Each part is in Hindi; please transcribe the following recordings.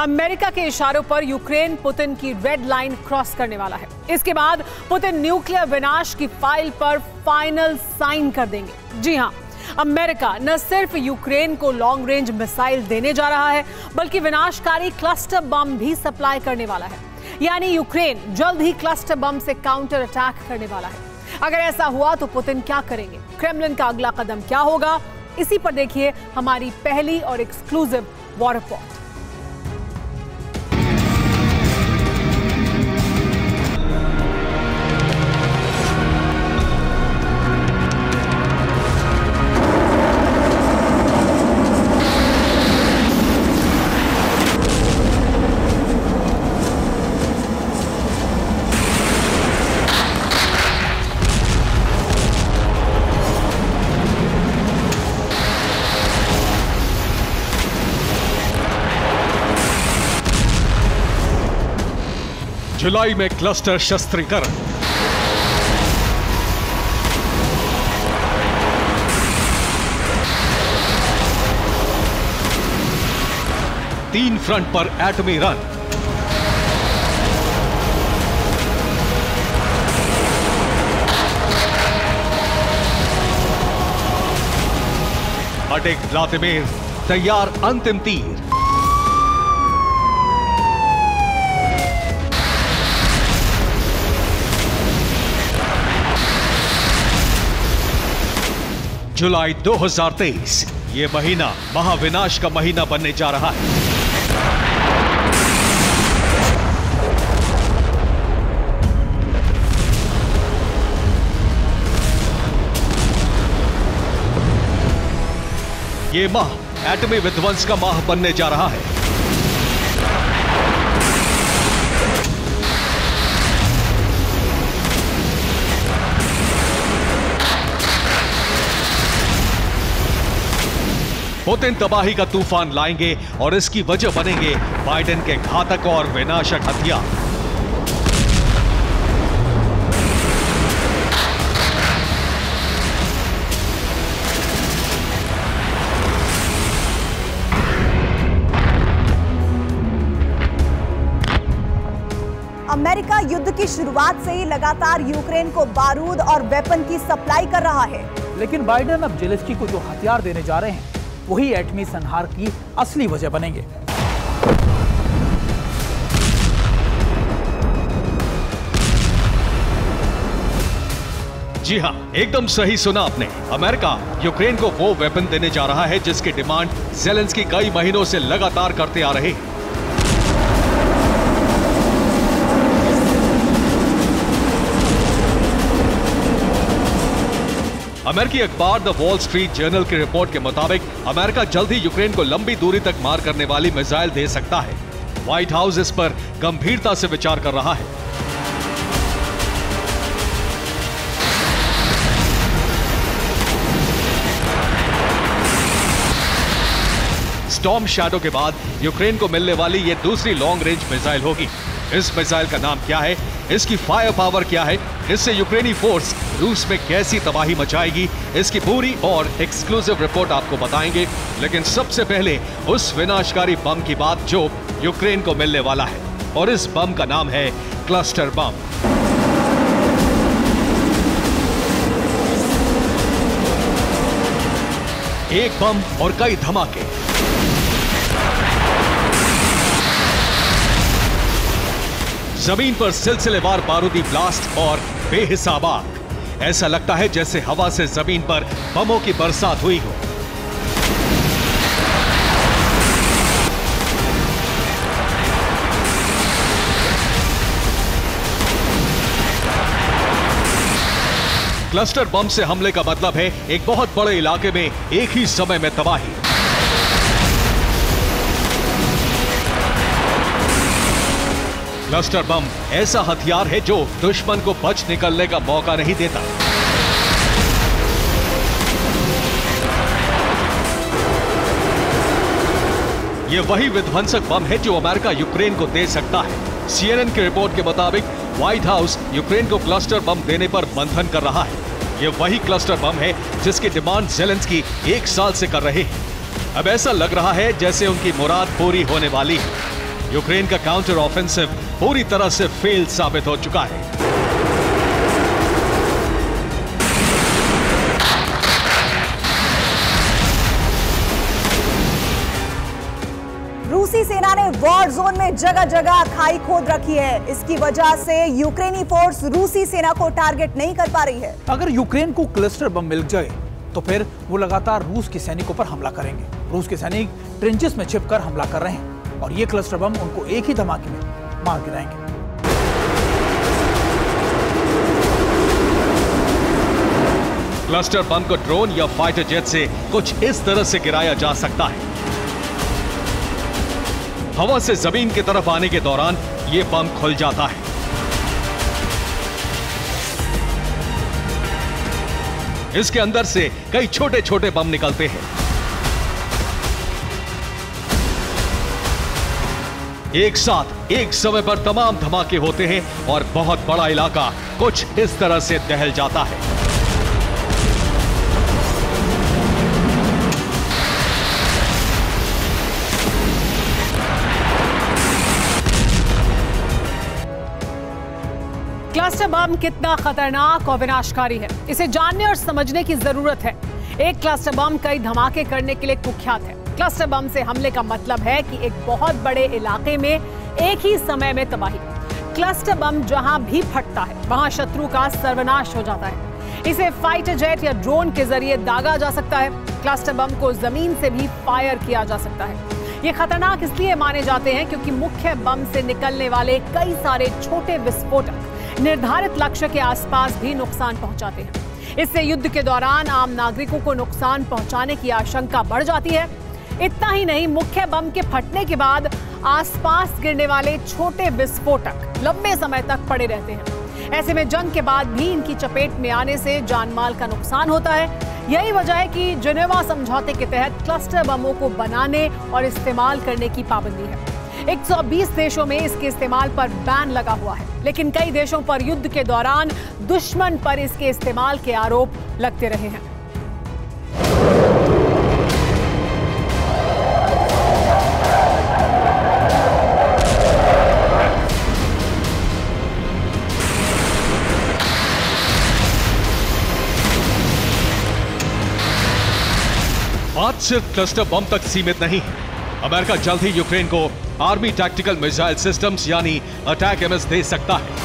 अमेरिका के इशारों पर यूक्रेन पुतिन की रेड लाइन क्रॉस करने वाला है। इसके बाद पुतिन न्यूक्लियर विनाश की फाइल पर फाइनल साइन कर देंगे। जी हां, अमेरिका न सिर्फ यूक्रेन को लॉन्ग रेंज मिसाइल देने जा रहा है, बल्कि विनाशकारी क्लस्टर बम भी सप्लाई करने वाला है। यानी यूक्रेन जल्द ही क्लस्टर बम से काउंटर अटैक करने वाला है। अगर ऐसा हुआ तो पुतिन क्या करेंगे? क्रेमलिन का अगला कदम क्या होगा? इसी पर देखिए हमारी पहली और एक्सक्लूसिव वॉर रिपोर्ट। जुलाई में क्लस्टर शस्त्रीकरण। तीन फ्रंट पर एटमी रन। अटैक व्लादिमीर, तैयार अंतिम तीर। जुलाई 2023, ये महीना महाविनाश का महीना बनने जा रहा है। ये माह एटमी विध्वंस का माह बनने जा रहा है। पुतिन तबाही का तूफान लाएंगे और इसकी वजह बनेंगे बाइडेन के घातक और विनाशक हथियार। अमेरिका युद्ध की शुरुआत से ही लगातार यूक्रेन को बारूद और वेपन की सप्लाई कर रहा है। लेकिन बाइडेन अब जेलेंस्की को जो हथियार देने जा रहे हैं वही एटमी संहार की असली वजह बनेंगे। जी हां, एकदम सही सुना आपने। अमेरिका यूक्रेन को वो वेपन देने जा रहा है जिसकी डिमांड ज़ेलेंस्की कई महीनों से लगातार करते आ रहे हैं। अमेरिकी अखबार द वॉल स्ट्रीट जर्नल की रिपोर्ट के मुताबिक अमेरिका जल्द ही यूक्रेन को लंबी दूरी तक मार करने वाली मिसाइल दे सकता है। व्हाइट हाउस इस पर गंभीरता से विचार कर रहा है। स्टॉर्म शैडो के बाद यूक्रेन को मिलने वाली यह दूसरी लॉन्ग रेंज मिसाइल होगी। इस मिसाइल का नाम क्या है, इसकी फायर पावर क्या है, इससे यूक्रेनी फोर्स रूस में कैसी तबाही मचाएगी, इसकी पूरी और एक्सक्लूसिव रिपोर्ट आपको बताएंगे। लेकिन सबसे पहले उस विनाशकारी बम की बात जो यूक्रेन को मिलने वाला है, और इस बम का नाम है क्लस्टर बम। एक बम और कई धमाके। जमीन पर सिलसिलेवार बारूदी ब्लास्ट और बेहिसाब आग। ऐसा लगता है जैसे हवा से जमीन पर बमों की बरसात हुई हो। क्लस्टर बम से हमले का मतलब है एक बहुत बड़े इलाके में एक ही समय में तबाही। क्लस्टर बम ऐसा हथियार है जो दुश्मन को बच निकलने का मौका नहीं देता। ये वही विध्वंसक बम है जो अमेरिका यूक्रेन को दे सकता है। CNN की रिपोर्ट के मुताबिक व्हाइट हाउस यूक्रेन को क्लस्टर बम देने पर मंथन कर रहा है। ये वही क्लस्टर बम है जिसकी डिमांड ज़ेलेंस्की 1 साल से कर रहे हैं। अब ऐसा लग रहा है जैसे उनकी मुराद पूरी होने वाली है। यूक्रेन का काउंटर ऑफेंसिव पूरी तरह से फेल साबित हो चुका है। रूसी सेना ने वॉर जोन में जगह जगह खाई खोद रखी है। इसकी वजह से यूक्रेनी फोर्स रूसी सेना को टारगेट नहीं कर पा रही है। अगर यूक्रेन को क्लस्टर बम मिल जाए तो फिर वो लगातार रूस के सैनिकों पर हमला करेंगे। रूस के सैनिक ट्रेंचेस में छिपकर हमला कर रहे हैं और ये क्लस्टर बम उनको एक ही धमाके में मार गिराएंगे। क्लस्टर बम को ड्रोन या फाइटर जेट से कुछ इस तरह से गिराया जा सकता है। हवा से जमीन की तरफ आने के दौरान यह बम खुल जाता है। इसके अंदर से कई छोटे छोटे बम निकलते हैं। एक साथ एक समय पर तमाम धमाके होते हैं और बहुत बड़ा इलाका कुछ इस तरह से दहल जाता है। क्लस्टर बम कितना खतरनाक और विनाशकारी है, इसे जानने और समझने की जरूरत है। एक क्लस्टर बम कई धमाके करने के लिए कुख्यात है। क्लस्टर बम से हमले का मतलब है कि एक बहुत बड़े इलाके में एक ही समय में तबाही। क्लस्टर बम जहां भी फटता है वहां शत्रु का सर्वनाश हो जाता है। इसे फाइटर जेट या ड्रोन के जरिए दागा जा सकता है। क्लस्टर बम को जमीन से भी फायर किया जा सकता है। ये खतरनाक इसलिए माने जाते हैं क्योंकि मुख्य बम से निकलने वाले कई सारे छोटे विस्फोटक निर्धारित लक्ष्य के आसपास भी नुकसान पहुंचाते हैं। इससे युद्ध के दौरान आम नागरिकों को नुकसान पहुंचाने की आशंका बढ़ जाती है। इतना ही नहीं, मुख्य बम के फटने के बाद आसपास गिरने वाले छोटे विस्फोटक लंबे समय तक पड़े रहते हैं। ऐसे में जंग के बाद भी इनकी चपेट में आने से जानमाल का नुकसान होता है। यही वजह है कि जेनेवा समझौते के तहत क्लस्टर बमों को बनाने और इस्तेमाल करने की पाबंदी है। 120 देशों में इसके इस्तेमाल पर बैन लगा हुआ है, लेकिन कई देशों पर युद्ध के दौरान दुश्मन पर इसके इस्तेमाल के आरोप लगते रहे हैं। बात सिर्फ क्लस्टर बम तक सीमित नहीं है। अमेरिका जल्द ही यूक्रेन को आर्मी टैक्टिकल मिसाइल सिस्टम्स यानी अटैक एमएस दे सकता है।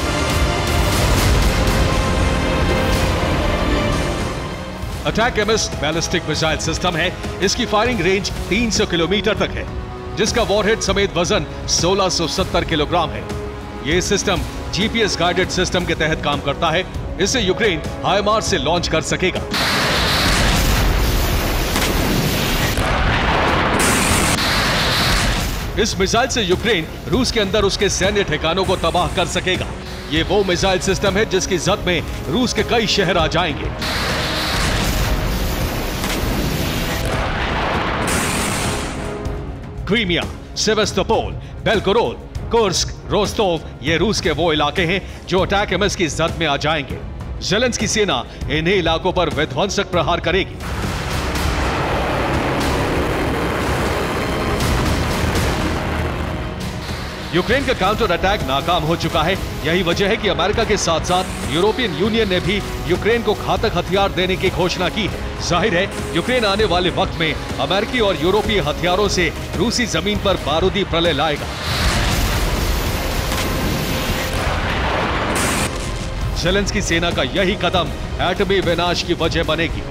Attack MS ballistic missile system है। इसकी फायरिंग रेंज 300 किलोमीटर तक है, जिसका वॉरहेड समेत वजन 1670 किलोग्राम है। यह सिस्टम जीपीएस गाइडेड सिस्टम के तहत काम करता है। इसे यूक्रेन हाइमार्स से लॉन्च कर सकेगा। इस मिसाइल से यूक्रेन रूस के अंदर उसके सैन्य ठिकानों को तबाह कर सकेगा। ये वो मिसाइल सिस्टम है जिसकी जद में रूस के कई शहर आ जाएंगे। Crimea, Sevastopol, Belgorod, Kursk, Rostov ये रूस के वो इलाके हैं जो अटैक एमएस की जद में आ जाएंगे। ज़ेलेंस्की सेना इन्हीं इलाकों पर विध्वंसक प्रहार करेगी। यूक्रेन का काउंटर अटैक नाकाम हो चुका है। यही वजह है कि अमेरिका के साथ साथ यूरोपियन यूनियन ने भी यूक्रेन को घातक हथियार देने की घोषणा की है। जाहिर है यूक्रेन आने वाले वक्त में अमेरिकी और यूरोपीय हथियारों से रूसी जमीन पर बारूदी प्रलय लाएगा। ज़ेलेंस्की सेना का यही कदम एटमी विनाश की वजह बनेगी।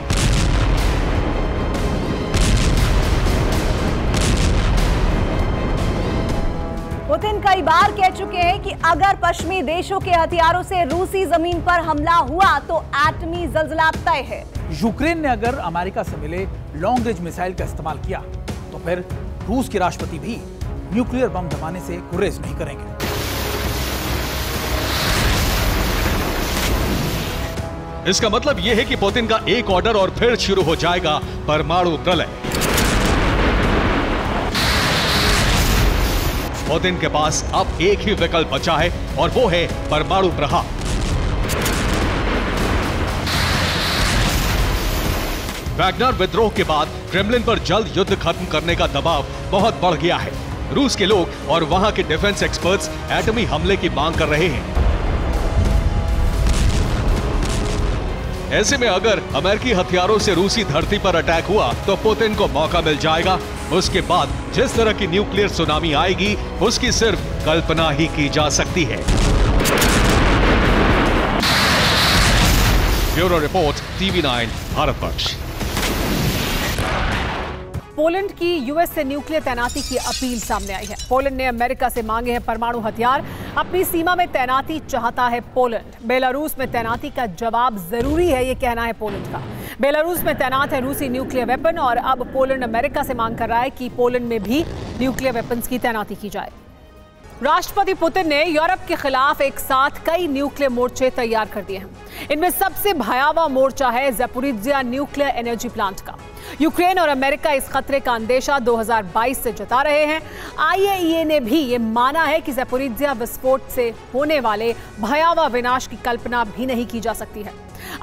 पुतिन कई बार कह चुके हैं कि अगर पश्चिमी देशों के हथियारों से रूसी जमीन पर हमला हुआ तो एटमी जलजला तय है। यूक्रेन ने अगर अमेरिका से मिले लॉन्ग रेंज मिसाइल का इस्तेमाल किया तो फिर रूस के राष्ट्रपति भी न्यूक्लियर बम दबाने से गुरेज नहीं करेंगे। इसका मतलब यह है कि पुतिन का एक ऑर्डर और फिर शुरू हो जाएगा परमाणु प्रलय। पुतिन के पास अब एक ही विकल्प बचा है और वो है परमाणु प्रहार। वैगनर विद्रोह के बाद क्रेमलिन पर जल्द युद्ध खत्म करने का दबाव बहुत बढ़ गया है। रूस के लोग और वहां के डिफेंस एक्सपर्ट्स एटमी हमले की मांग कर रहे हैं। ऐसे में अगर अमेरिकी हथियारों से रूसी धरती पर अटैक हुआ तो पुतिन को मौका मिल जाएगा। उसके बाद जिस तरह की न्यूक्लियर सुनामी आएगी उसकी सिर्फ कल्पना ही की जा सकती है। Bureau report, TV9 Bharatvarsh. Poland की यूएस से न्यूक्लियर तैनाती की अपील सामने आई है। पोलैंड ने अमेरिका से मांगे हैं परमाणु हथियार। अपनी सीमा में तैनाती चाहता है पोलैंड। बेलारूस में तैनाती का जवाब जरूरी है, ये कहना है पोलैंड का। बेलारूस में तैनात है रूसी न्यूक्लियर वेपन और अब पोलैंड अमेरिका से मांग कर रहा है कि पोलैंड में भी न्यूक्लियर वेपन्स की तैनाती की जाए। राष्ट्रपति पुतिन ने यूरोप के खिलाफ एक साथ कई न्यूक्लियर मोर्चे तैयार कर दिए हैं। इनमें सबसे भयावह मोर्चा है ज़ैपोरिज्जिया न्यूक्लियर एनर्जी प्लांट का। यूक्रेन और अमेरिका इस खतरे का अंदेशा 2022 से जता रहे हैं। IAEA ने भी ये माना है कि ज़ैपोरिज्जिया विस्फोट से होने वाले भयावह विनाश की कल्पना भी नहीं की जा सकती है।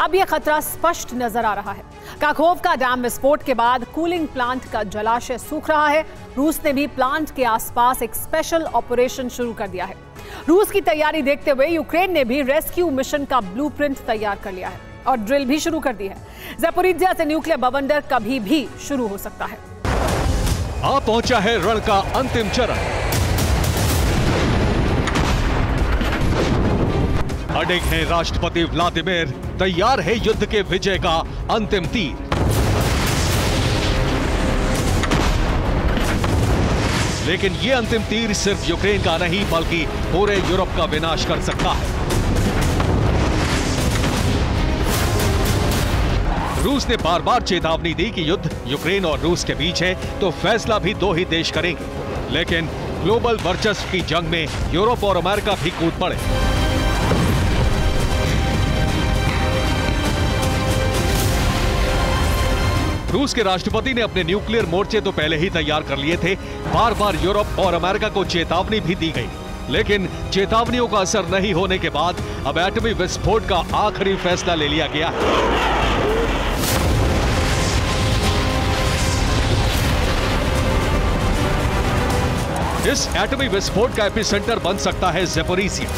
अब यह खतरा स्पष्ट नजर आ रहा है। काखोवका डैम विस्फोट के बाद कूलिंग प्लांट का जलाशय सूख रहा है। रूस ने भी प्लांट के आसपास एक स्पेशल ऑपरेशन शुरू कर दिया है। रूस की तैयारी देखते हुए यूक्रेन ने भी रेस्क्यू मिशन का ब्लूप्रिंट तैयार कर लिया है और ड्रिल भी शुरू कर दी है। ज़ैपोरिज्जिया से न्यूक्लियर बवंडर कभी भी शुरू हो सकता है। आ पहुंचा है रण का अंतिम चरण। अड़िग है राष्ट्रपति व्लादिमीर, तैयार है युद्ध के विजय का अंतिम तीर। लेकिन ये अंतिम तीर सिर्फ यूक्रेन का नहीं बल्कि पूरे यूरोप का विनाश कर सकता है। रूस ने बार बार चेतावनी दी कि युद्ध यूक्रेन और रूस के बीच है तो फैसला भी दो ही देश करेंगे। लेकिन ग्लोबल वर्चस्व की जंग में यूरोप और अमेरिका भी कूद पड़े। रूस के राष्ट्रपति ने अपने न्यूक्लियर मोर्चे तो पहले ही तैयार कर लिए थे। बार बार यूरोप और अमेरिका को चेतावनी भी दी गई, लेकिन चेतावनियों का असर नहीं होने के बाद अब एटमी विस्फोट का आखिरी फैसला ले लिया गया है। इस एटमी विस्फोट का एपिसेंटर बन सकता है ज़ैपोरिज्जिया।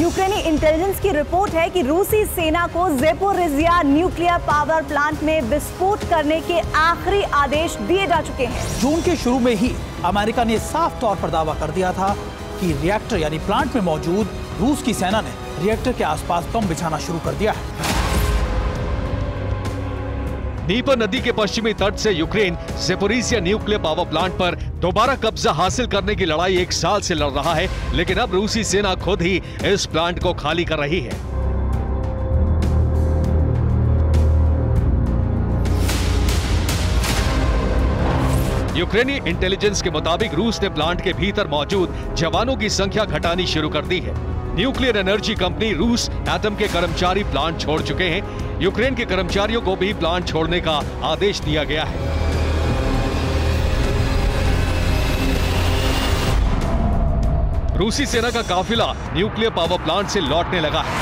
यूक्रेनी इंटेलिजेंस की रिपोर्ट है कि रूसी सेना को ज़ैपोरिज्जिया न्यूक्लियर पावर प्लांट में विस्फोट करने के आखिरी आदेश दिए जा चुके हैं। जून के शुरू में ही अमेरिका ने साफ तौर पर दावा कर दिया था कि रिएक्टर यानी प्लांट में मौजूद रूस की सेना ने रिएक्टर के आसपास बम बिछाना शुरू कर दिया है। नीपर नदी के पश्चिमी तट से यूक्रेन ज़ैपोरिज्जिया न्यूक्लियर पावर प्लांट पर दोबारा कब्जा हासिल करने की लड़ाई 1 साल से लड़ रहा है, लेकिन अब रूसी सेना खुद ही इस प्लांट को खाली कर रही है। यूक्रेनी इंटेलिजेंस के मुताबिक रूस ने प्लांट के भीतर मौजूद जवानों की संख्या घटानी शुरू कर दी है। न्यूक्लियर एनर्जी कंपनी रूस एटम के कर्मचारी प्लांट छोड़ चुके हैं। यूक्रेन के कर्मचारियों को भी प्लांट छोड़ने का आदेश दिया गया है। रूसी सेना का काफिला न्यूक्लियर पावर प्लांट से लौटने लगा है।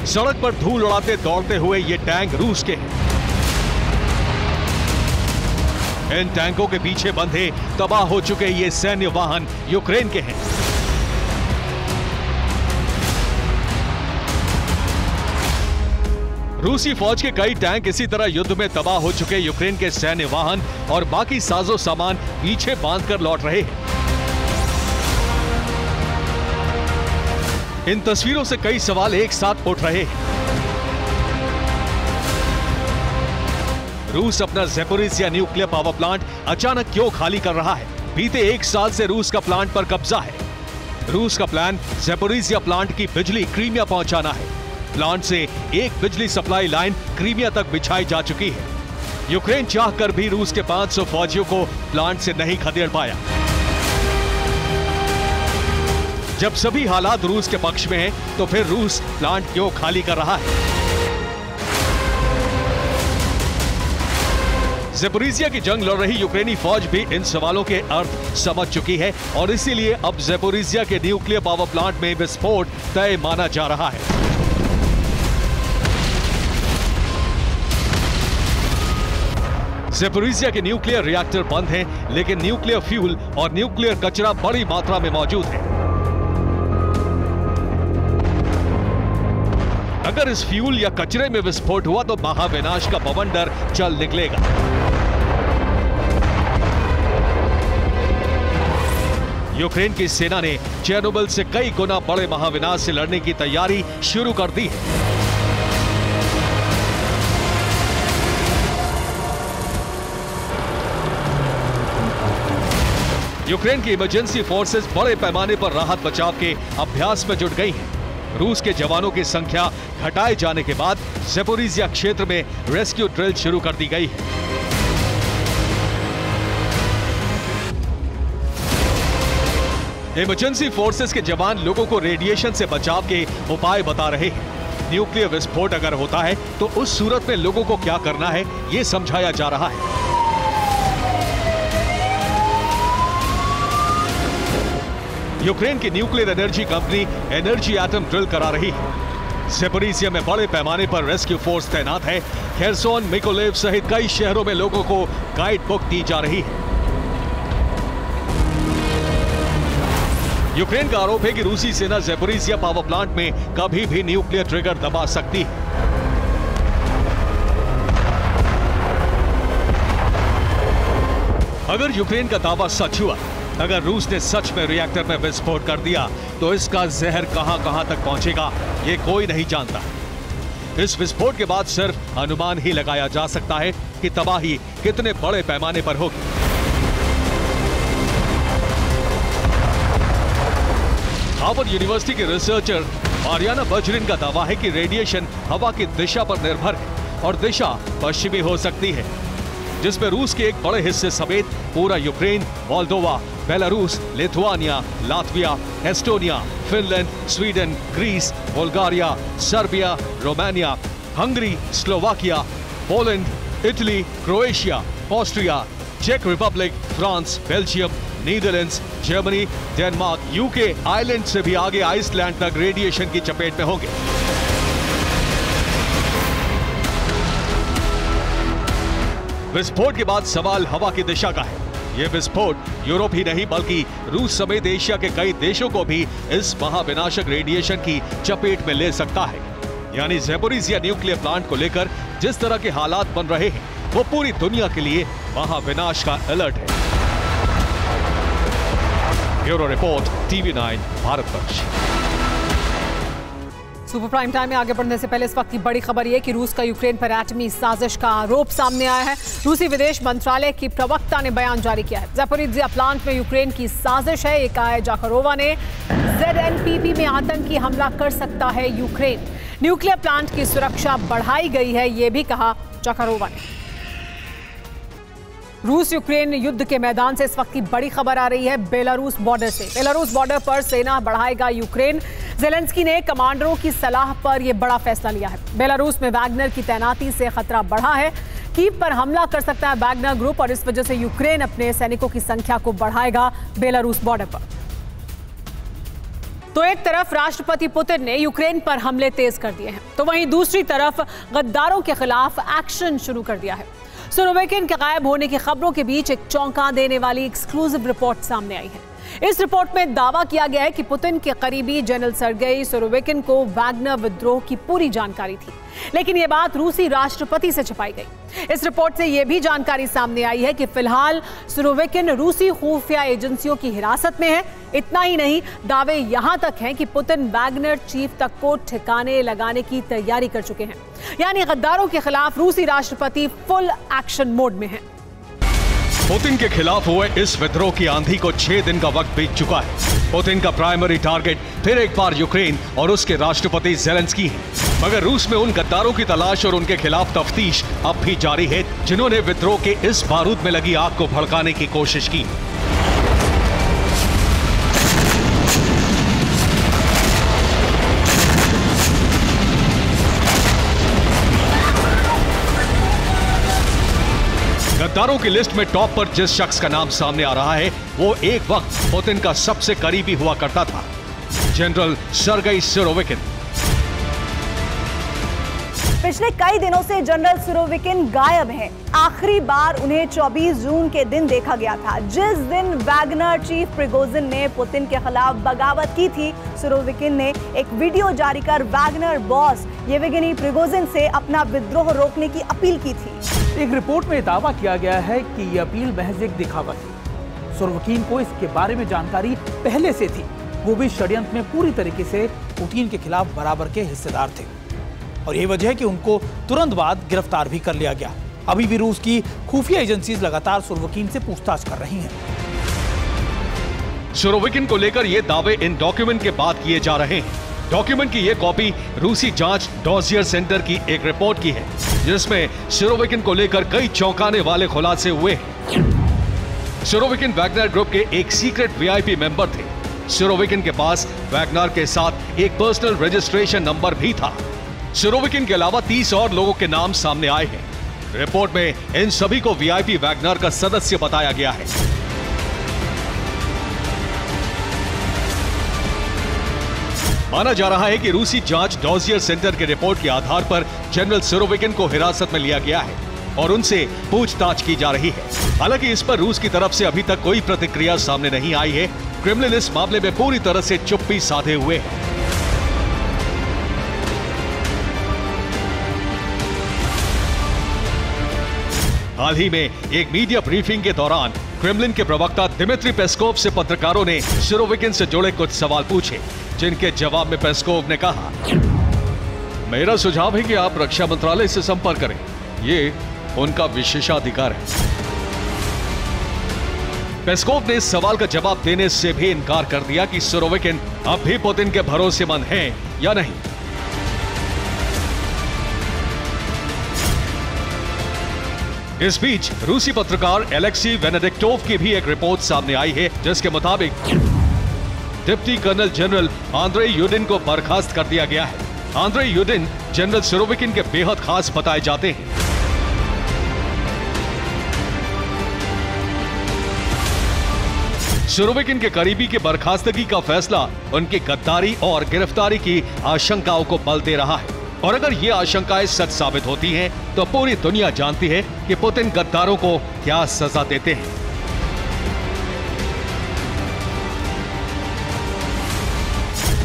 सड़क पर धूल उड़ाते दौड़ते हुए ये टैंक रूस के हैं। इन टैंकों के पीछे बंधे तबाह हो चुके ये सैन्य वाहन यूक्रेन के हैं। रूसी फौज के कई टैंक इसी तरह युद्ध में तबाह हो चुके यूक्रेन के सैन्य वाहन और बाकी साजो सामान पीछे बांधकर लौट रहे हैं। इन तस्वीरों से कई सवाल एक साथ उठ रहे हैं। रूस अपना ज़ैपोरिज्जिया न्यूक्लियर पावर प्लांट अचानक क्यों खाली कर रहा है? बीते 1 साल से रूस का प्लांट पर कब्जा है। रूस का प्लान ज़ैपोरिज्जिया प्लांट की बिजली क्रीमिया पहुंचाना है। प्लांट से एक बिजली सप्लाई लाइन क्रीमिया तक बिछाई जा चुकी है। यूक्रेन चाहकर भी रूस के 500 फौजियों को प्लांट से नहीं खदेड़ पाया। जब सभी हालात रूस के पक्ष में हैं, तो फिर रूस प्लांट क्यों खाली कर रहा है? ज़ेपोरिज़िया की जंग लड़ रही यूक्रेनी फौज भी इन सवालों के अर्थ समझ चुकी है और इसीलिए अब ज़ेपोरिज़िया के न्यूक्लियर पावर प्लांट में विस्फोट तय माना जा रहा है। ज़ेपोरिज़िया के न्यूक्लियर रिएक्टर बंद हैं, लेकिन न्यूक्लियर फ्यूल और न्यूक्लियर कचरा बड़ी मात्रा में मौजूद है। अगर इस फ्यूल या कचरे में विस्फोट हुआ तो महाविनाश का बवंडर चल निकलेगा। यूक्रेन की सेना ने चेर्नोबिल से कई गुना बड़े महाविनाश से लड़ने की तैयारी शुरू कर दी है। यूक्रेन की इमरजेंसी फोर्सेस बड़े पैमाने पर राहत बचाव के अभ्यास में जुट गई हैं। रूस के जवानों की संख्या घटाए जाने के बाद ज़ेपोरिज़िया क्षेत्र में रेस्क्यू ड्रिल शुरू कर दी गई है। इमरजेंसी फोर्सेस के जवान लोगों को रेडिएशन से बचाव के उपाय बता रहे हैं। न्यूक्लियर विस्फोट अगर होता है तो उस सूरत में लोगों को क्या करना है, यह समझाया जा रहा है। यूक्रेन की nuclear energy company energy atom drill करा रही है। ज़ेपोरिज़िया में बड़े पैमाने पर रेस्क्यू फोर्स तैनात है। खेरसोन, मिकोलेव सहित कई शहरों में लोगों को गाइड बुक दी जा रही है। यूक्रेन का आरोप है कि रूसी सेना ज़ेपोरिज़िया पावर प्लांट में कभी भी न्यूक्लियर ट्रिगर दबा सकती है। अगर यूक्रेन का दावा सच हुआ, अगर रूस ने सच में रिएक्टर में विस्फोट कर दिया तो इसका जहर कहां तक पहुंचेगा ये कोई नहीं जानता। इस विस्फोट के बाद सिर्फ अनुमान ही लगाया जा सकता है कि तबाही कितने बड़े पैमाने पर होगी। हार्वर्ड यूनिवर्सिटी के रिसर्चर मारियाना बजरिन का दावा है कि रेडिएशन हवा की दिशा पर निर्भर है और दिशा पश्चिमी हो सकती है, जिसमें रूस के एक बड़े हिस्से समेत पूरा Ukraine, Moldova, Belarus, Lithuania, Latvia, Estonia, Finland, Sweden, Greece, Bulgaria, Serbia, Romania, Hungary, Slovakia, Poland, Italy, Croatia, Austria, चेक Republic, France, Belgium, Netherlands, Germany, Denmark, UK, Ireland से भी आगे आइसलैंड तक रेडिएशन की चपेट में होंगे। विस्फोट के बाद सवाल हवा की दिशा का है। यह विस्फोट यूरोप ही नहीं बल्कि रूस समेत एशिया के कई देशों को भी इस महाविनाशक रेडिएशन की चपेट में ले सकता है। यानी ज़ेपोरिज़िया न्यूक्लियर प्लांट को लेकर जिस तरह के हालात बन रहे हैं वो पूरी दुनिया के लिए महाविनाश का अलर्ट है। Bureau report, TV9 Bharatvarsh. Super prime time में आगे बढ़ने से पहले इस वक्त की बड़ी खबर यह कि रूस का यूक्रेन पर एटमी साजिश का आरोप सामने आया है। रूसी विदेश मंत्रालय की प्रवक्ता ने बयान जारी किया है। ज़ेपोरिज़िया प्लांट में यूक्रेन की साजिश है। एकाया जाखरोवा ने ZNPP में आतंकी हमला कर सकता है यूक्रेन। न्यूक्लियर प्लांट की सुरक्षा बढ़ाई गई है, यह भी कहा जाखरोवा ने। रूस यूक्रेन युद्ध के मैदान से इस वक्त की बड़ी खबर आ रही है बेलारूस बॉर्डर से। बेलारूस बॉर्डर पर सेना बढ़ाएगा यूक्रेन। ज़ेलेंस्की ने कमांडरों की सलाह पर यह बड़ा फैसला लिया है। बेलारूस में वैगनर की तैनाती से खतरा बढ़ा है। कीव पर हमला कर सकता है वैगनर ग्रुप और इस वजह से यूक्रेन अपने सैनिकों की संख्या को बढ़ाएगा बेलारूस बॉर्डर पर। तो एक तरफ राष्ट्रपति पुतिन ने यूक्रेन पर हमले तेज कर दिए हैं, तो वहीं दूसरी तरफ गद्दारों के खिलाफ एक्शन शुरू कर दिया है। सुरोविकिन के गायब होने की खबरों के बीच एक चौंका देने वाली एक्सक्लूसिव रिपोर्ट सामने आई है। इस रिपोर्ट में दावा किया गया है कि पुतिन के करीबी जनरल सर्गेई सुरोविकिन को वैगनर विद्रोह की पूरी जानकारी थी, लेकिन यह बात रूसी राष्ट्रपति से छिपाई गई। इस रिपोर्ट से यह भी जानकारी सामने आई है कि फिलहाल सुरोविकिन रूसी खुफिया एजेंसियों की हिरासत में है। इतना ही नहीं, दावे यहां तक हैं कि पुतिन वैगनर चीफ तक को ठिकाने लगाने की तैयारी कर चुके हैं। यानी गद्दारों के खिलाफ रूसी राष्ट्रपति फुल एक्शन मोड में है। पुतिन के खिलाफ हुए इस विद्रोह की आंधी को 6 दिन का वक्त बीत चुका है। पुतिन का प्राइमरी टारगेट फिर एक बार यूक्रेन और उसके राष्ट्रपति ज़ेलेंस्की है, मगर रूस में उन गद्दारों की तलाश और उनके खिलाफ तफ्तीश अब भी जारी है जिन्होंने विद्रोह के इस बारूद में लगी आग को भड़काने की कोशिश की। गद्दारों की लिस्ट में टॉप पर जिस शख्स का नाम सामने आ रहा है वो एक वक्त पुतिन का सबसे करीबी हुआ करता था, जनरल सर्गेई सुरोविकिन। पिछले कई दिनों से जनरल सुरोविकिन गायब हैं। आखिरी बार उन्हें 24 जून के दिन देखा गया था, जिस दिन वैगनर चीफ प्रिगोजिन ने पुतिन के खिलाफ बगावत की थी। सुरोविकिन ने एक वीडियो जारी कर वैगनर बॉस येवगेनी प्रिगोजिन से अपना विद्रोह रोकने की अपील की थी। एक रिपोर्ट में दावा किया गया है कि यह अपील महज एक दिखावा थी। सुरोविकिन को इसके बारे में जानकारी पहले से थी। वो भी षड्यंत्र में पूरी तरीके से पुतिन के खिलाफ बराबर के हिस्सेदार थे और यही वजह है कि उनको तुरंत बाद गिरफ्तार भी कर लिया गया। अभी भी रूस की खुफिया एजेंसीज लगातार सुरोविकिन से पूछताछ कर रही हैं। सुरोविकिन को लेकर ये दावे इन डॉक्यूमेंट के बाद किए जा रहे हैं। डॉक्यूमेंट की ये कॉपी रूसी जांच डॉजियर सेंटर की एक रिपोर्ट की है, जिसमें सुरोविकिन को लेकर कई चौंकाने वाले खुलासे हुए हैं। सुरोविकिन वैगनर ग्रुप के एक सीक्रेट वीआईपी मेंबर थे। सुरोविकिन के पास वैगनर के साथ एक पर्सनल रजिस्ट्रेशन नंबर भी था। सुरोविकिन के अलावा 30 और लोगों के नाम सामने आए हैं। रिपोर्ट में इन सभी को वीआईपी वैगनर का सदस्य बताया गया है। माना जा रहा है कि रूसी जांच डॉजियर सेंटर के रिपोर्ट के आधार पर जनरल सुरोविकिन को हिरासत में लिया गया है और उनसे पूछताछ की जा रही है। हालांकि इस पर रूस की तरफ से अभी तक कोई प्रतिक्रिया सामने नहीं आई है। क्रेमलिन इस मामले में पूरी तरह से चुप्पी साधे हुए है। हाल ही में एक मीडिया ब्रीफिंग के दौरान क्रेमलिन के प्रवक्ता दिमित्री पेस्कोव से पत्रकारों ने सुरोविकिन से जुड़े कुछ सवाल पूछे, जिनके जवाब में पेस्कोव ने कहा, मेरा सुझाव है कि आप रक्षा मंत्रालय से संपर्क करें, ये उनका विशेषाधिकार है। पेस्कोव ने इस सवाल का जवाब देने से भी इनकार कर दिया कि सुरोविकिन अब भी पुतिन के भरोसेमंद हैं या नहीं। इस बीच रूसी पत्रकार एलेक्सी वेनेडिक्टोव की भी एक रिपोर्ट सामने आई है, जिसके मुताबिक deputy colonel general Andrei Yudin को बर्खास्त कर दिया गया है। आंद्रे यूडिन जनरल सुरोविकिन के बेहद खास बताए जाते हैं। सुरोविकिन के करीबी की बर्खास्तगी का फैसला उनकी गद्दारी और गिरफ्तारी की आशंकाओं को बल दे रहा है। और अगर ये आशंकाएं सच साबित होती हैं, तो पूरी दुनिया जानती है कि पुतिन गद्दारों को क्या सजा देते हैं।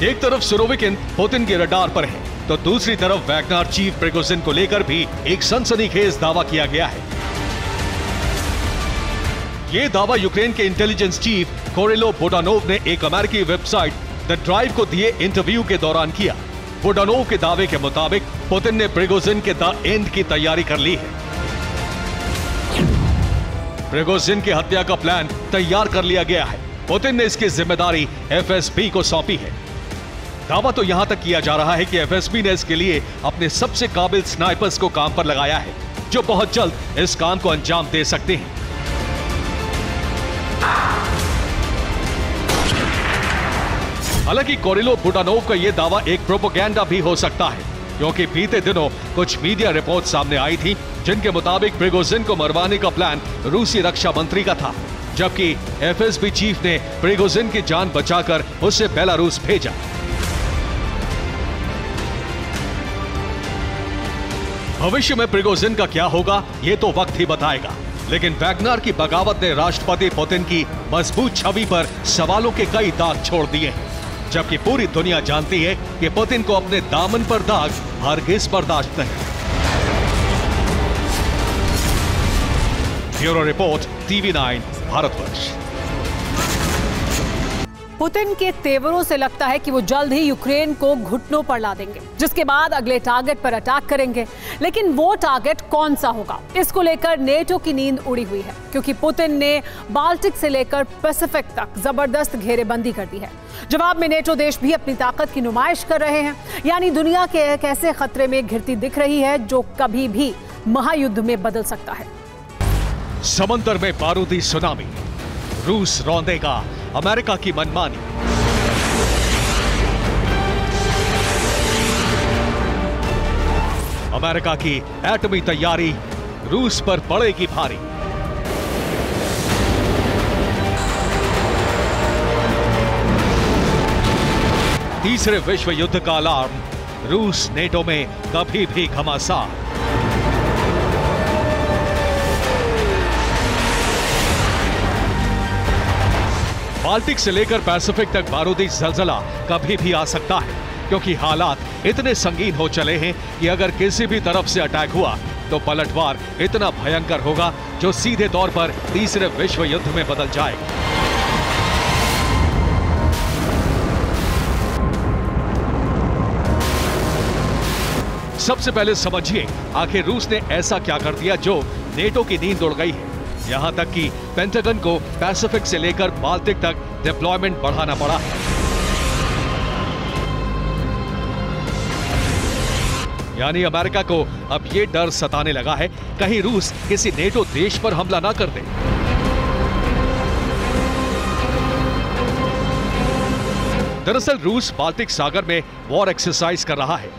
एक तरफ सुरोविकिन पुतिन के रडार पर है, तो दूसरी तरफ वैगनर चीफ प्रिगोजिन को लेकर भी एक सनसनीखेज दावा किया गया है। ये दावा यूक्रेन के इंटेलिजेंस चीफ कोरिलो बुडानोव ने एक अमेरिकी वेबसाइट द ड्राइव को दिए इंटरव्यू के दौरान किया। बुडानोव के दावे के मुताबिक पुतिन ने प्रिगोजिन के द एंड की तैयारी कर ली है। प्रिगोजिन की हत्या का प्लान तैयार कर लिया गया है। पुतिन ने इसकी जिम्मेदारी एफएसबी को सौंपी है। दावा तो यहां तक किया जा रहा है कि एफएसबी ने इसके लिए अपने सबसे काबिल स्नाइपर्स को काम पर लगाया है, जो बहुत जल्द इस काम को अंजाम दे सकते हैं। हालांकि कोरिलो बुडानोव का यह दावा एक प्रोपेगेंडा भी हो सकता है, क्योंकि बीते दिनों कुछ मीडिया रिपोर्ट सामने आई थी, जिनके मुताबिक प्रिगोजिन को मरवाने का प्लान रूसी रक्षा मंत्री का था, जबकि एफएसबी चीफ ने प्रिगोजिन की जान बचाकर उसे बेलारूस भेजा। भविष्य में प्रिगोजिन का क्या होगा, ये तो वक्त ही बताएगा। लेकिन वैगनर की बगावत ने राष्ट्रपति पुतिन की मजबूत छवि पर सवालों के कई दाग छोड़ दिए हैं, जबकि पूरी दुनिया जानती है कि पुतिन को अपने दामन पर दाग हरगिज बर्दाश्त नहीं। Bureau report, TV9 Bharatvarsh. Putin के तेवरों से लगता है कि वो जल्द ही यूक्रेन को घुटनों पर ला देंगे, जिसके बाद अगले टारगेट पर अटैक करेंगे। लेकिन वो टारगेट कौन सा होगा, इसको लेकर नेटो की नींद उड़ी हुई है, क्योंकि पुतिन ने बाल्टिक से लेकर पैसिफिक तक जबरदस्त घेरेबंदी कर दी है। जवाब में नेटो देश भी अपनी ताकत की नुमाइश कर रहे हैं, यानी दुनिया के एक ऐसे खतरे में घिरती दिख रही है जो कभी भी महायुद्ध में बदल सकता है। समंदर में बारूदी सुनामी, रूस रौंदेगा अमेरिका की मनमानी। अमेरिका की एटमी तैयारी रूस पर पड़ेगी भारी। तीसरे विश्व युद्ध का अलार्म, रूस नेटो में कभी भी घमासान। बाल्टिक से लेकर पैसिफिक तक बारूदी जलजला कभी भी आ सकता है, क्योंकि हालात इतने संगीन हो चले हैं कि अगर किसी भी तरफ से अटैक हुआ तो पलटवार इतना भयंकर होगा जो सीधे तौर पर तीसरे विश्व युद्ध में बदल जाएगा। सबसे पहले समझिए आखिर रूस ने ऐसा क्या कर दिया जो नेटो की नींद उड़ गई है, यहां तक कि पेंटागन को पैसिफिक से लेकर बाल्टिक तक डिप्लॉयमेंट बढ़ाना पड़ा है। यानी अमेरिका को अब यह डर सताने लगा है कहीं रूस किसी नेटो देश पर हमला ना कर दे। दरअसल रूस बाल्टिक सागर में वॉर एक्सरसाइज कर रहा है,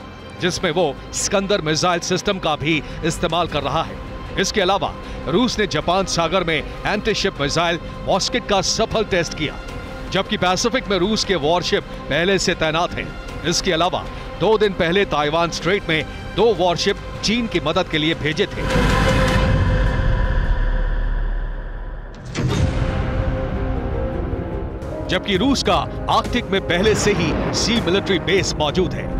जिसमें वो स्कंदर मिसाइल सिस्टम का भी इस्तेमाल कर रहा है। इसके अलावा रूस ने जापान सागर में एंटी-शिप मिसाइल मॉस्किट का सफल टेस्ट किया, जबकि पैसिफिक में रूस के वॉरशिप पहले से तैनात हैं। इसके अलावा 2 दिन पहले ताइवान स्ट्रेट में 2 वॉरशिप चीन की मदद के लिए भेजे थे। जबकि रूस का आर्कटिक में पहले से ही सी मिलिट्री बेस मौजूद है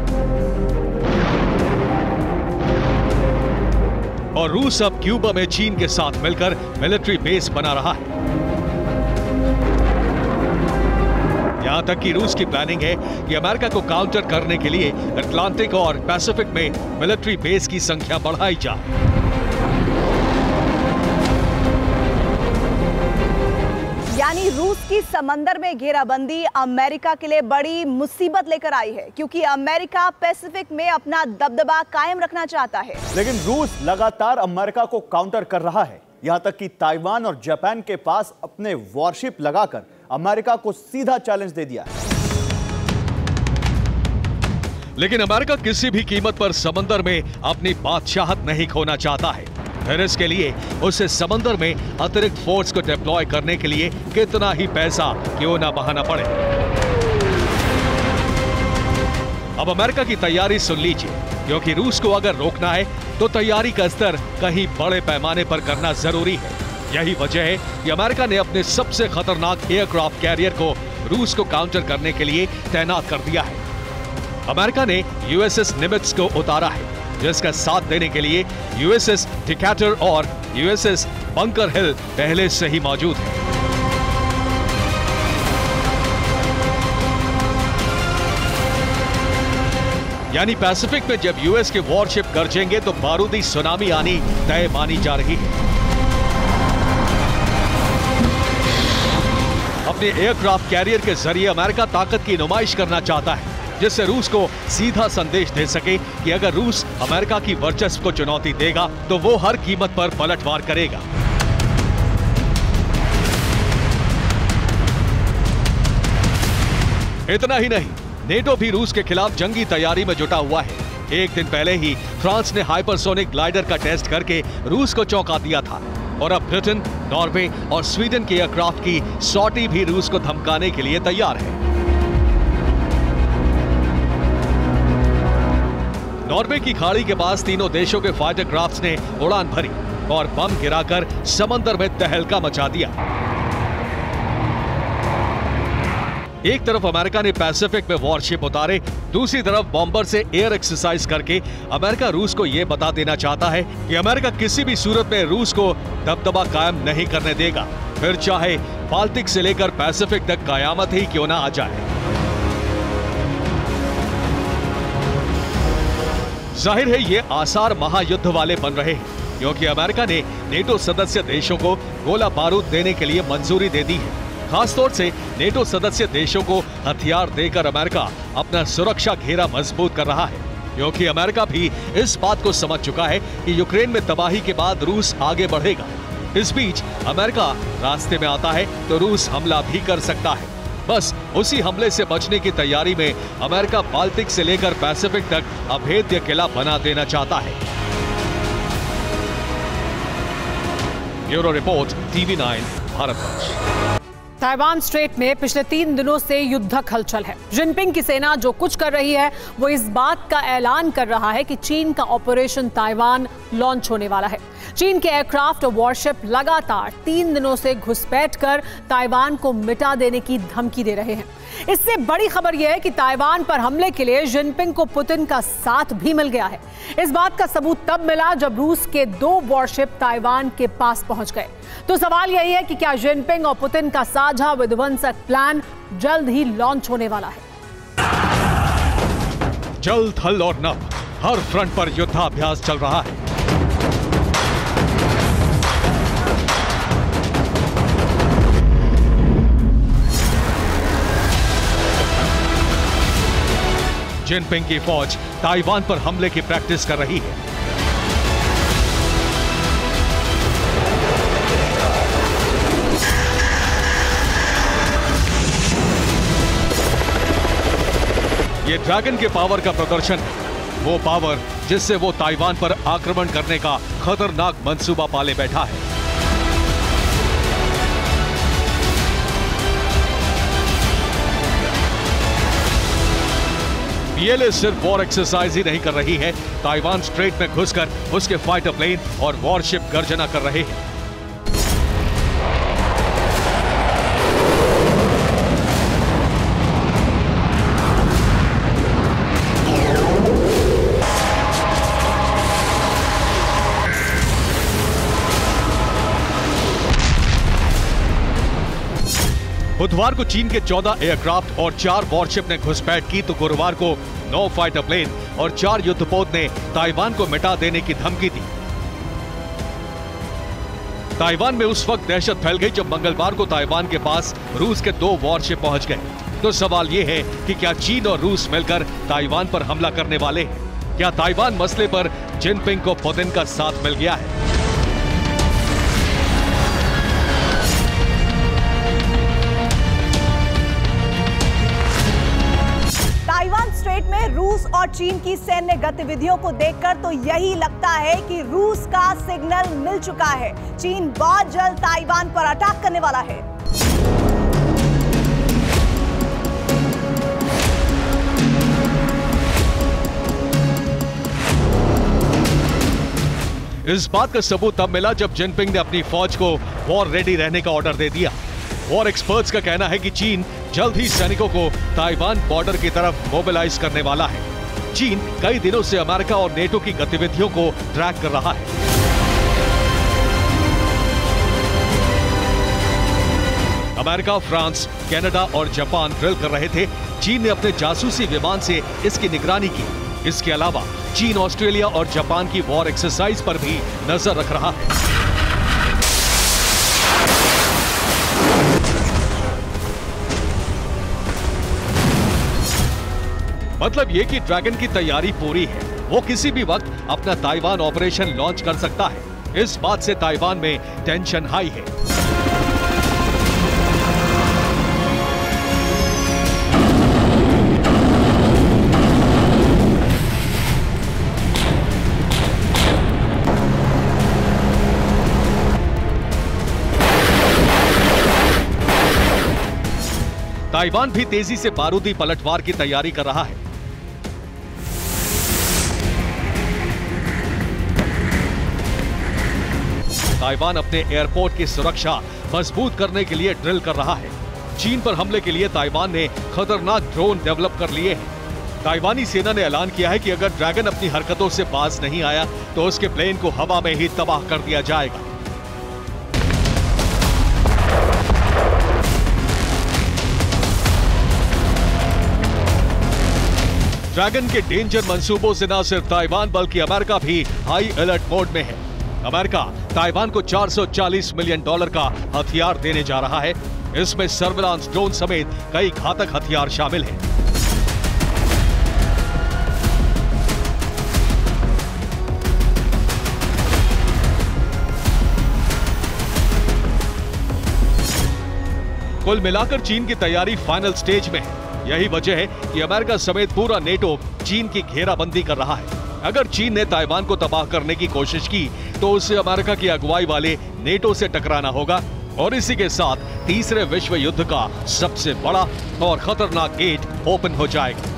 और रूस अब क्यूबा में चीन के साथ मिलकर मिलिट्री बेस बना रहा है। यहां तक कि रूस की प्लानिंग है कि अमेरिका को काउंटर करने के लिए अटलांटिक और पैसिफिक में मिलिट्री बेस की संख्या बढ़ाई जाए। यानी रूस की समंदर में घेराबंदी अमेरिका के लिए बड़ी मुसीबत लेकर आई है, क्योंकि अमेरिका पैसिफिक में अपना दबदबा कायम रखना चाहता है। लेकिन रूस लगातार अमेरिका को काउंटर कर रहा है, यहां तक कि ताइवान और जापान के पास अपने वॉरशिप लगाकर अमेरिका को सीधा चैलेंज दे दिया है। लेकिन अमेरिका किसी भी कीमत पर समंदर में अपनी बादशाहत नहीं खोना चाहता है। फिर इसके लिए उसे समंदर में अतिरिक्त फोर्स को डिप्लॉय करने के लिए कितना ही पैसा क्यों ना बहाना पड़े। अब अमेरिका की तैयारी सुन लीजिए, क्योंकि रूस को अगर रोकना है तो तैयारी का स्तर कहीं बड़े पैमाने पर करना जरूरी है। यही वजह है कि अमेरिका ने अपने सबसे खतरनाक एयरक्राफ्ट कैरियर को रूस को काउंटर करने के लिए तैनात कर दिया है। अमेरिका ने यूएसएस निमित्ज को उतारा है, जिसका साथ देने के लिए यूएसएस डिकैटर और यूएसएस बंकर हिल पहले से ही मौजूद है। यानी पैसिफिक में जब यूएस के वॉरशिप गरजेंगे तो बारूदी सुनामी आनी तय मानी जा रही है। अपने एयरक्राफ्ट कैरियर के जरिए अमेरिका ताकत की नुमाइश करना चाहता है, जिससे रूस को सीधा संदेश दे सके कि अगर रूस अमेरिका की वर्चस्व को चुनौती देगा तो वो हर कीमत पर पलटवार करेगा। इतना ही नहीं, नेटो भी रूस के खिलाफ जंगी तैयारी में जुटा हुआ है। एक दिन पहले ही फ्रांस ने हाइपरसोनिक ग्लाइडर का टेस्ट करके रूस को चौंका दिया था और अब ब्रिटेन, नॉर्वे और स्वीडन के एयरक्राफ्ट की सॉटी भी रूस को धमकाने के लिए तैयार है। नॉर्वे की खाड़ी के पास तीनों देशों के फाइटर क्राफ्ट्स ने उड़ान भरी और बम गिराकर समंदर में तहलका मचा दिया। एक तरफ अमेरिका ने पैसिफिक में वॉरशिप उतारे, दूसरी तरफ बॉम्बर से एयर एक्सरसाइज करके अमेरिका रूस को यह बता देना चाहता है कि अमेरिका किसी भी सूरत में रूस को दबदबा कायम नहीं करने देगा, फिर चाहे बाल्टिक से लेकर पैसिफिक तक कयामत ही क्यों ना आ जाए। जाहिर है ये आसार महायुद्ध वाले बन रहे हैं, क्योंकि अमेरिका ने नेटो सदस्य देशों को गोला बारूद देने के लिए मंजूरी दे दी है। खासतौर से नेटो सदस्य देशों को हथियार देकर अमेरिका अपना सुरक्षा घेरा मजबूत कर रहा है, क्योंकि अमेरिका भी इस बात को समझ चुका है कि यूक्रेन में तबाही के बाद रूस आगे बढ़ेगा। इस बीच अमेरिका रास्ते में आता है तो रूस हमला भी कर सकता है। बस उसी हमले से बचने की तैयारी में अमेरिका बाल्टिक से लेकर पैसिफिक तक अभेद्य किला बना देना चाहता है। Bureau report, TV9 Bharatvarsh. Taiwan straight में पिछले 3 दिनों से युद्धक हलचल है। जिनपिंग की सेना जो कुछ कर रही है वो इस बात का ऐलान कर रहा है कि चीन का ऑपरेशन ताइवान लॉन्च होने वाला है। चीन के एयरक्राफ्ट और वॉरशिप लगातार 3 दिनों से घुसपैठ कर ताइवान को मिटा देने की धमकी दे रहे हैं। इससे बड़ी खबर यह है कि ताइवान पर हमले के लिए जिनपिंग को पुतिन का साथ भी मिल गया है। इस बात का सबूत तब मिला जब रूस के 2 वॉरशिप ताइवान के पास पहुंच गए। तो सवाल यही है कि क्या जिनपिंग और पुतिन का साझा विध्वंसक प्लान जल्द ही लॉन्च होने वाला है? जल, थल और नभ हर फ्रंट पर युद्धाभ्यास चल रहा है। जिनपिंग की फौज ताइवान पर हमले की प्रैक्टिस कर रही है। ये ड्रैगन के पावर का प्रदर्शन है, वो पावर जिससे वो ताइवान पर आक्रमण करने का खतरनाक मंसूबा पाले बैठा है। पीएलए सिर्फ वॉर एक्सरसाइज ही नहीं कर रही है, ताइवान स्ट्रेट में घुसकर उसके फाइटर प्लेन और वॉरशिप गर्जना कर रहे हैं। बुधवार को चीन के 14 एयरक्राफ्ट और 4 वॉरशिप ने घुसपैठ की तो गुरुवार को 9 फाइटर प्लेन और 4 युद्धपोत ने ताइवान को मिटा देने की धमकी दी। ताइवान में उस वक्त दहशत फैल गई जब मंगलवार को ताइवान के पास रूस के 2 वॉरशिप पहुंच गए। तो सवाल यह है कि क्या चीन और रूस मिलकर ताइवान पर हमला करने वाले हैं? क्या ताइवान मसले पर जिनपिंग को पुतिन का साथ मिल गया है? ताइवान स्ट्रेट में रूस और चीन की सैन्य गतिविधियों को देखकर तो यही लगता है कि रूस का सिग्नल मिल चुका है। चीन बहुत जल्द ताइवान पर अटैक करने वाला है। इस बात का सबूत तब मिला जब जिनपिंग ने अपनी फौज को वॉर रेडी रहने का ऑर्डर दे दिया। वॉर एक्सपर्ट्स का कहना है कि चीन जल्द ही सैनिकों को ताइवान बॉर्डर की तरफ मोबिलाइज करने वाला है। चीन कई दिनों से अमेरिका और नेटो की गतिविधियों को ट्रैक कर रहा है। अमेरिका, फ्रांस, कनाडा और जापान ड्रिल कर रहे थे। चीन ने अपने जासूसी विमान से इसकी निगरानी की। इसके अलावा चीन ऑस्ट्रेलिया और जापान की वॉर एक्सरसाइज पर भी नजर रख रहा है। मतलब ये कि ड्रैगन की तैयारी पूरी है, वो किसी भी वक्त अपना ताइवान ऑपरेशन लॉन्च कर सकता है। इस बात से ताइवान में टेंशन हाई है। ताइवान भी तेजी से बारूदी पलटवार की तैयारी कर रहा है। ताइवान अपने एयरपोर्ट की सुरक्षा मजबूत करने के लिए ड्रिल कर रहा है। चीन पर हमले के लिए ताइवान ने खतरनाक ड्रोन डेवलप कर लिए हैं। ताइवानी सेना ने ऐलान किया है कि अगर ड्रैगन अपनी हरकतों से बाज नहीं आया तो उसके प्लेन को हवा में ही तबाह कर दिया जाएगा। ड्रैगन के डेंजर मंसूबों से न सिर्फ ताइवान बल्कि अमेरिका भी हाई अलर्ट मोड में है। अमेरिका ताइवान को $440 मिलियन का हथियार देने जा रहा है। इसमें सर्विलांस ड्रोन समेत कई घातक हथियार शामिल हैं। कुल मिलाकर चीन की तैयारी फाइनल स्टेज में है। यही वजह है कि अमेरिका समेत पूरा नेटो चीन की घेराबंदी कर रहा है। अगर चीन ने ताइवान को तबाह करने की कोशिश की तो उसे अमेरिका की अगुवाई वाले नेटो से टकराना होगा। और इसी के साथ तीसरे विश्व युद्ध का सबसे बड़ा और खतरनाक गेट ओपन हो जाएगा।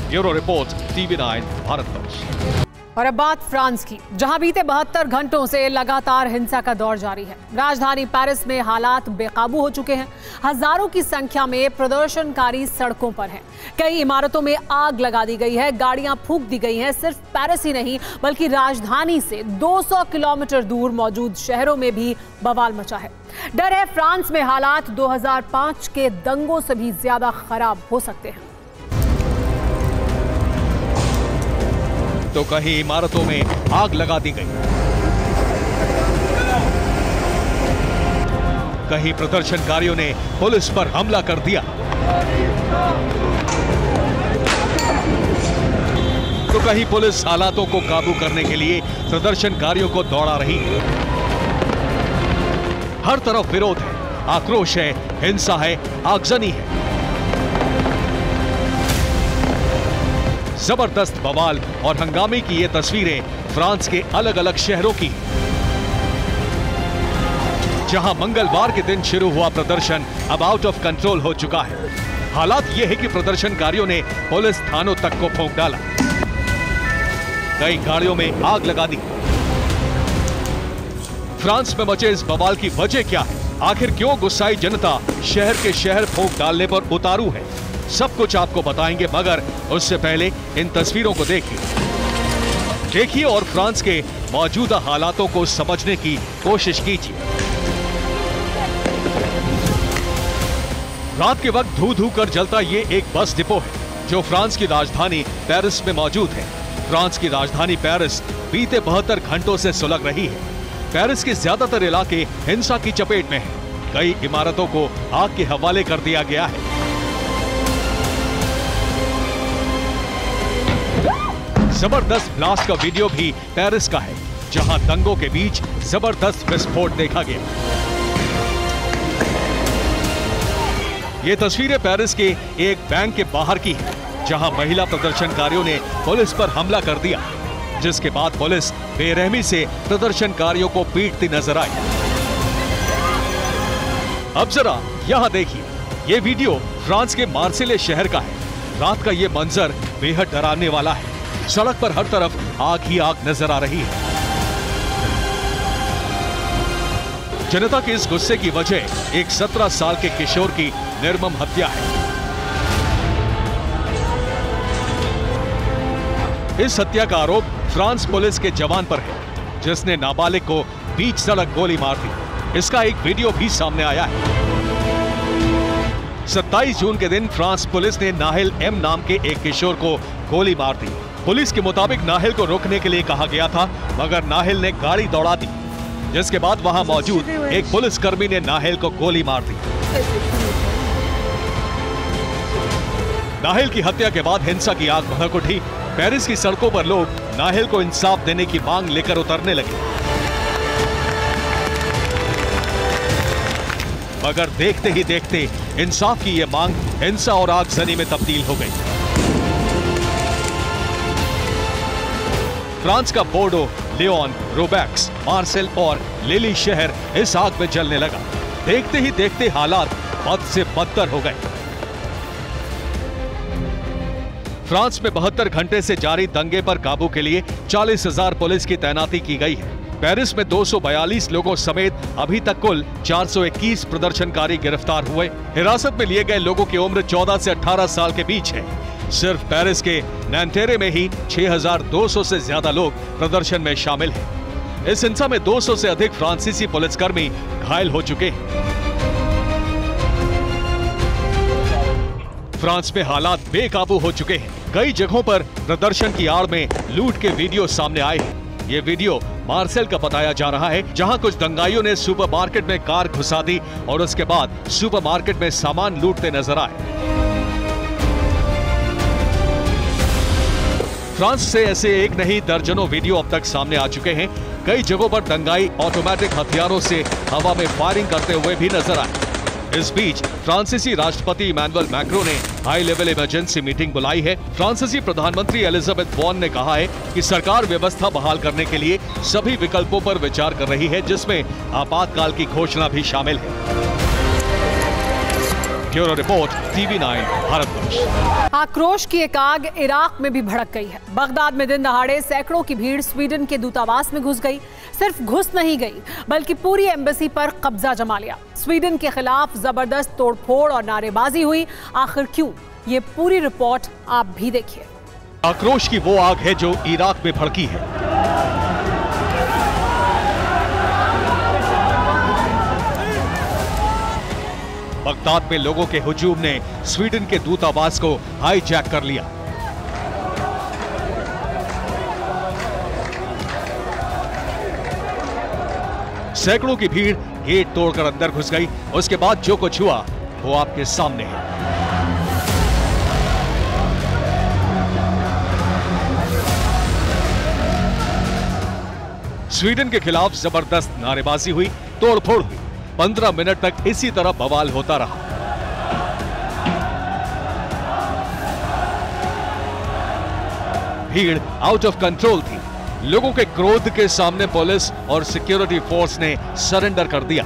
Bureau report, TV9 Bharatvarsh. और अब बात फ्रांस की, जहां बीते 72 घंटों से लगातार हिंसा का दौर जारी है। राजधानी पेरिस में हालात बेकाबू हो चुके हैं। हजारों की संख्या में प्रदर्शनकारी सड़कों पर हैं। कई इमारतों में आग लगा दी गई है, गाड़ियां फूंक दी गई हैं। सिर्फ पेरिस ही नहीं बल्कि राजधानी से 200 किलोमीटर दूर मौजूद शहरों में भी बवाल मचा है। डर है फ्रांस में हालात 2005 के दंगों से भी ज्यादा खराब हो सकते हैं। तो कहीं इमारतों में आग लगा दी गई, कहीं प्रदर्शनकारियों ने पुलिस पर हमला कर दिया, तो कहीं पुलिस हालातों को काबू करने के लिए प्रदर्शनकारियों को दौड़ा रही है। हर तरफ विरोध है, आक्रोश है, हिंसा है, आगजनी है। जबरदस्त बवाल और हंगामे की ये तस्वीरें फ्रांस के अलग अलग शहरों की हैं। जहां मंगलवार के दिन शुरू हुआ प्रदर्शन अब आउट ऑफ कंट्रोल हो चुका है। हालात ये है कि प्रदर्शनकारियों ने पुलिस थानों तक को फूंक डाला, कई गाड़ियों में आग लगा दी। फ्रांस में मचे इस बवाल की वजह क्या है? आखिर क्यों गुस्साई जनता शहर के शहर फूंक डालने पर उतारू है? सब कुछ आपको बताएंगे, मगर उससे पहले इन तस्वीरों को देखिए और फ्रांस के मौजूदा हालातों को समझने की कोशिश कीजिए। रात के वक्त धू धू कर जलता ये एक बस डिपो है जो फ्रांस की राजधानी पेरिस में मौजूद है। फ्रांस की राजधानी पेरिस बीते 72 घंटों से सुलग रही है। पेरिस के ज्यादातर इलाके हिंसा की चपेट में हैं। कई इमारतों को आग के हवाले कर दिया गया है। जबरदस्त ब्लास्ट का वीडियो भी पेरिस का है, जहां दंगों के बीच जबरदस्त विस्फोट देखा गया। ये तस्वीरें पेरिस के एक बैंक के बाहर की है, जहां महिला प्रदर्शनकारियों ने पुलिस पर हमला कर दिया, जिसके बाद पुलिस बेरहमी से प्रदर्शनकारियों को पीटती नजर आई। अब जरा यहां देखिए, ये वीडियो फ्रांस के मार्सेले शहर का है। रात का ये मंजर बेहद डरावने वाला है। सड़क पर हर तरफ आग ही आग नजर आ रही है। जनता के इस गुस्से की वजह एक 17 साल के किशोर की निर्मम हत्या है। इस हत्या का आरोप फ्रांस पुलिस के जवान पर है, जिसने नाबालिग को बीच सड़क गोली मार दी। इसका एक वीडियो भी सामने आया है। 27 जून के दिन फ्रांस पुलिस ने नाहिल एम नाम के एक किशोर को गोली मार दी। पुलिस के मुताबिक नाहिल को रोकने के लिए कहा गया था, मगर नाहिल ने गाड़ी दौड़ा दी, जिसके बाद वहां मौजूद एक पुलिसकर्मी ने नाहिल को गोली मार दी। नाहिल की हत्या के बाद हिंसा की आग भड़क उठी। पेरिस की सड़कों पर लोग नाहिल को इंसाफ देने की मांग लेकर उतरने लगे, मगर देखते ही देखते इंसाफ की यह मांग हिंसा और आगजनी में तब्दील हो गई। फ्रांस का बोर्डो, लियोन, रोबैक्स, मार्सेल और लिली शहर इस आग में जलने लगा। देखते ही देखते हालात बद से बदतर हो गए। फ्रांस में 72 घंटे से जारी दंगे पर काबू के लिए 40,000 पुलिस की तैनाती की गई है। पेरिस में 242 लोगों समेत अभी तक कुल 421 प्रदर्शनकारी गिरफ्तार हुए। हिरासत में लिए गए लोगों की उम्र 14 से 18 साल के बीच है। सिर्फ पेरिस के नैंटेरे में ही 6,200 से ज्यादा लोग प्रदर्शन में शामिल हैं। इस हिंसा में 200 से अधिक फ्रांसीसी पुलिसकर्मी घायल हो चुके हैं। फ्रांस में हालात बेकाबू हो चुके हैं। कई जगहों पर प्रदर्शन की आड़ में लूट के वीडियो सामने आए हैं। ये वीडियो मार्सेल का बताया जा रहा है, जहां कुछ दंगाइयों ने सुपरमार्केट में कार घुसा दी और उसके बाद सुपरमार्केट में सामान लूटते नजर आए। फ्रांस से ऐसे एक नहीं दर्जनों वीडियो अब तक सामने आ चुके हैं। कई जगहों पर दंगाई ऑटोमेटिक हथियारों से हवा में फायरिंग करते हुए भी नजर आए। इस बीच फ्रांसीसी राष्ट्रपति इमैनुअल मैक्रों ने हाई लेवल इमरजेंसी मीटिंग बुलाई है। फ्रांसीसी प्रधानमंत्री एलिजाबेथ बॉर्न ने कहा है कि सरकार व्यवस्था बहाल करने के लिए सभी विकल्पों पर विचार कर रही है, जिसमें आपातकाल की घोषणा भी शामिल है। Bureau report, TV9 Bharatvarsh. आक्रोश की एक आग इराक में भी भड़क गई है। बगदाद में दिन दहाड़े सैकड़ों की भीड़ स्वीडन के दूतावास में घुस गई। सिर्फ घुस नहीं गई बल्कि पूरी एम्बेसी पर कब्जा जमा लिया। स्वीडन के खिलाफ जबरदस्त तोड़फोड़ और नारेबाजी हुई। आखिर क्यों? ये पूरी रिपोर्ट आप भी देखिए। आक्रोश की वो आग है जो इराक में भड़की है। बगदाद में लोगों के हुजूम ने स्वीडन के दूतावास को हाईजैक कर लिया। सैकड़ों की भीड़ गेट तोड़कर अंदर घुस गई। उसके बाद जो कुछ हुआ वो आपके सामने है। स्वीडन के खिलाफ जबरदस्त नारेबाजी हुई, तोड़फोड़ हुई। 15 मिनट तक इसी तरह बवाल होता रहा। भीड़ आउट ऑफ कंट्रोल थी। लोगों के क्रोध के सामने पुलिस और सिक्योरिटी फोर्स ने सरेंडर कर दिया।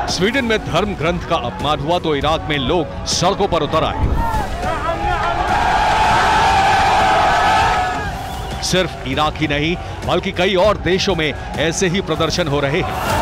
स्वीडन में धर्म ग्रंथ का अपमान हुआ तो इराक में लोग सड़कों पर उतर आए। सिर्फ इराक ही नहीं बल्कि कई और देशों में ऐसे ही प्रदर्शन हो रहे हैं।